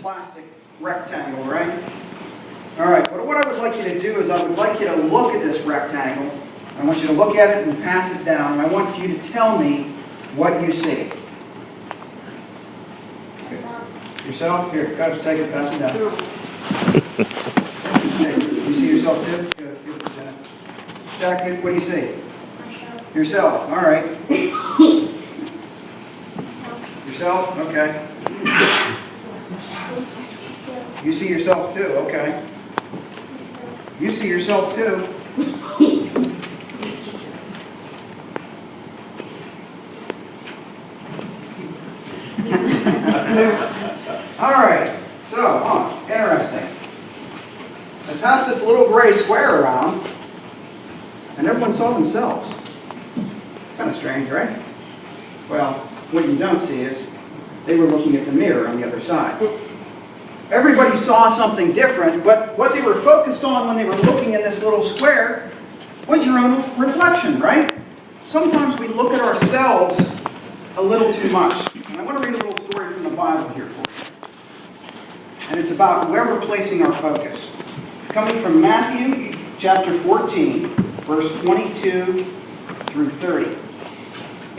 plastic rectangle, right? All right, but what I would like you to do is I would like you to look at this rectangle. I want you to look at it and pass it down. And I want you to tell me what you see. Yourself? Here, got to take it, pass it down. You see yourself too? Good, give it to Jack. Jack, what do you see? Myself. Yourself, all right. Yourself? Okay. You see yourself too, okay. You see yourself too. All right, so, interesting. I passed this little gray square around, and everyone saw themselves. Kind of strange, right? Well, what you don't see is they were looking at the mirror on the other side. Everybody saw something different, but what they were focused on when they were looking in this little square was your own reflection, right? Sometimes we look at ourselves a little too much. And I want to read a little story from the Bible here for you. And it's about where we're placing our focus. It's coming from Matthew chapter 14, verse 22 through 30.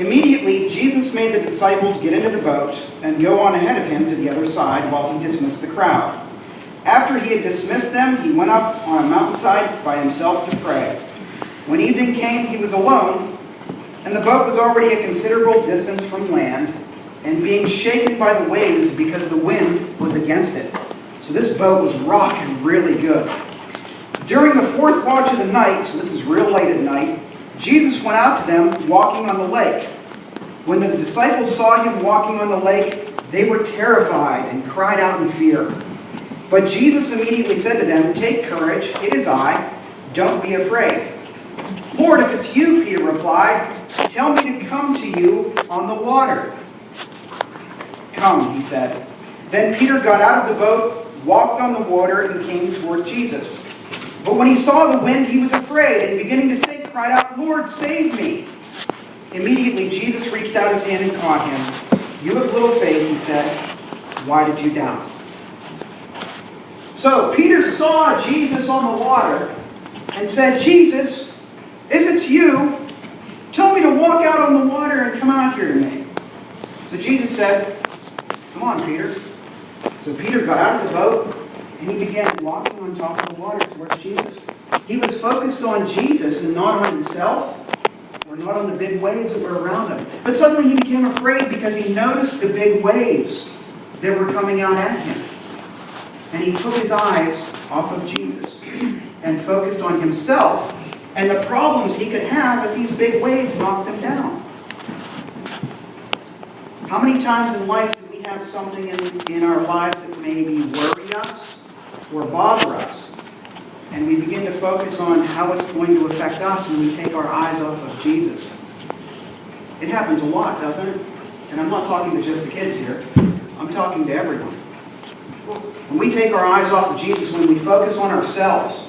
Immediately, Jesus made the disciples get into the boat and go on ahead of him to the other side while he dismissed the crowd. After he had dismissed them, he went up on a mountainside by himself to pray. When evening came, he was alone, and the boat was already a considerable distance from land, and being shaken by the waves because the wind was against it. So this boat was rocking really good. During the fourth watch of the night, so this is real late at night, Jesus went out to them walking on the lake. When the disciples saw him walking on the lake, they were terrified and cried out in fear. But Jesus immediately said to them, "Take courage, it is I. Don't be afraid." "Lord, if it's you," Peter replied, "tell me to come to you on the water." "Come," he said. Then Peter got out of the boat, walked on the water, and came toward Jesus. But when he saw the wind, he was afraid, and beginning to sink, cried out, "Lord, save me." Immediately Jesus reached out his hand and caught him. "You have little faith," he said. "Why did you doubt?" So Peter saw Jesus on the water and said, "Jesus, if it's you, tell me to walk out on the water and come out here to me." So Jesus said, "Come on, Peter." So Peter got out of the boat and he began walking on top of the water towards Jesus. He was focused on Jesus and not on himself or not on the big waves that were around him. But suddenly he became afraid because he noticed the big waves that were coming out at him. And he took his eyes off of Jesus and focused on himself and the problems he could have if these big waves knocked him down. How many times in life do we have something in our lives that maybe worry us or bother us? And we begin to focus on how it's going to affect us when we take our eyes off of Jesus. It happens a lot, doesn't it? And I'm not talking to just the kids here. I'm talking to everyone. When we take our eyes off of Jesus, when we focus on ourselves,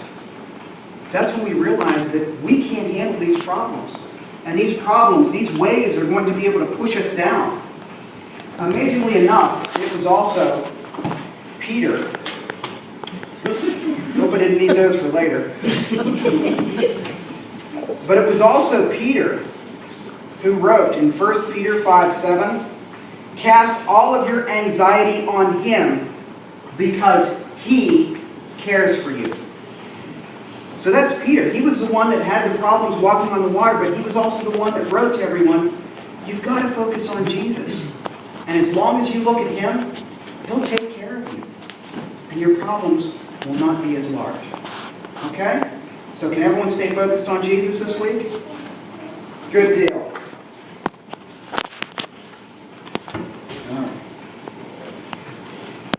that's when we realize that we can't handle these problems. And these problems, these waves are going to be able to push us down. Amazingly enough, it was also Peter. Hope I didn't need those for later. But it was also Peter who wrote in 1 Peter 5:7, "Cast all of your anxiety on him because he cares for you." So that's Peter. He was the one that had the problems walking on the water, but he was also the one that wrote to everyone, you've got to focus on Jesus. And as long as you look at him, he'll take care of you. And your problems will not be as large. Okay? So can everyone stay focused on Jesus this week? Good deal.